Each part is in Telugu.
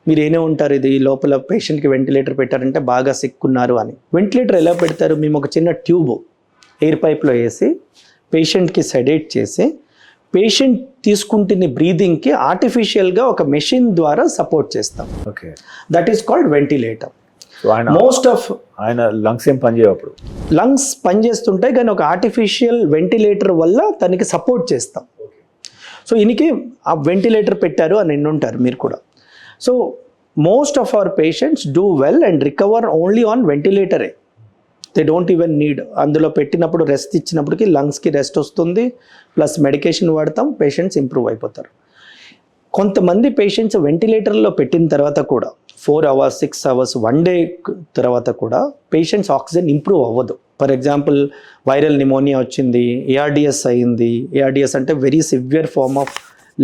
మీరు ఏనే ఉంటారు, ఇది లోపల పేషెంట్కి వెంటిలేటర్ పెట్టారంటే బాగా సిక్కున్నారు అని. వెంటిలేటర్ ఎలా పెడతారు? మేము ఒక చిన్న ట్యూబ్ ఎయిర్ పైప్లో వేసి పేషెంట్కి సెడేట్ చేసి పేషెంట్ తీసుకుంటున్న బ్రీదింగ్కి ఆర్టిఫిషియల్గా ఒక మెషిన్ ద్వారా సపోర్ట్ చేస్తాం. Okay, that is called ventilator. Most of ఆయన లంగ్స్ ఏం పనిచేయప్పుడు, లంగ్స్ పనిచేస్తుంటాయి కానీ ఒక ఆర్టిఫిషియల్ వెంటిలేటర్ వల్ల తనకి సపోర్ట్ చేస్తాం. సో ఈయనకి ఆ వెంటిలేటర్ పెట్టారు అని ఎన్నుంటారు మీరు కూడా. So most of our patients do well and recover only on వెంటిలేటరే. దే డోంట్ ఈవెన్ నీడ్, అందులో పెట్టినప్పుడు రెస్ట్ ఇచ్చినప్పటికీ లంగ్స్కి రెస్ట్ వస్తుంది, ప్లస్ మెడికేషన్ వాడతాం, పేషెంట్స్ ఇంప్రూవ్ అయిపోతారు. కొంతమంది పేషెంట్స్ వెంటిలేటర్లో పెట్టిన తర్వాత కూడా 4 hours 6 hours 1 day తర్వాత కూడా పేషెంట్స్ ఆక్సిజన్ ఇంప్రూవ్ అవ్వదు. ఫర్ ఎగ్జాంపుల్ వైరల్ నిమోనియా వచ్చింది, ఏఆర్డిఎస్ అయ్యింది. ఏఆర్డిఎస్ అంటే very severe form of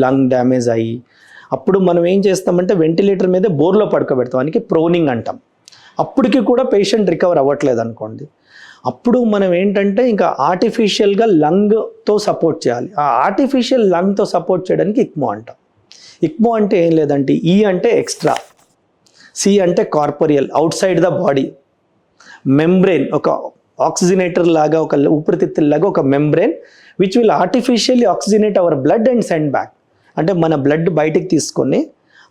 lung damage అయ్యి అప్పుడు మనం ఏం చేస్తామంటే వెంటిలేటర్ మీద బోర్లో పడుకోబెడతాం, దానికి ప్రోనింగ్ అంటాం. అప్పటికి కూడా పేషెంట్ రికవర్ అవ్వట్లేదు అనుకోండి, అప్పుడు మనం ఏంటంటే ఇంకా ఆర్టిఫిషియల్గా లంగ్తో సపోర్ట్ చేయాలి. ఆ ఆర్టిఫిషియల్ లంగ్తో సపోర్ట్ చేయడానికి ఇక్మో అంటాం. ఇక్మో అంటే ఏం లేదంటే ఈ అంటే ఎక్స్ట్రా, సి అంటే corporeal, outside the body, membrane ఒక ఆక్సిజనేటర్ లాగా, ఒక ఊపిరితిత్తుల్లాగా ఒక membrane which will artificially oxygenate our blood and send back. అంటే మన బ్లడ్ బయటికి తీసుకొని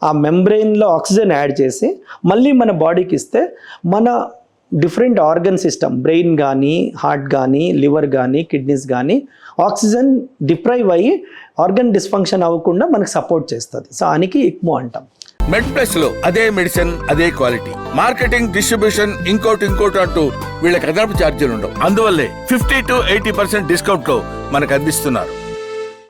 ఆ మెంబ్రెయిన్లో ఆక్సిజన్ యాడ్ చేసి మళ్ళీ మన బాడీకి ఇస్తే మన డిఫరెంట్ ఆర్గన్ సిస్టమ్, బ్రెయిన్ కానీ, హార్ట్ కానీ, లివర్ కానీ, కిడ్నీస్ కానీ ఆక్సిజన్ డిప్రైవ్ అయ్యి ఆర్గన్ డిస్ఫంక్షన్ అవ్వకుండా మనకు సపోర్ట్ చేస్తుంది. సో దానికి ఇక్మో అంటాం. మెడ్ ప్లస్ లో అదే మెడిసిన్ అదే క్వాలిటీ, మార్కెటింగ్ డిస్ట్రిబ్యూషన్ ఇంకోటి అంటూ వీళ్ళకి అదనపు ఛార్జీలు ఉండవు. అందువల్లే 50 to 80% డిస్కౌంట్ లో మనకు అందిస్తున్నారు.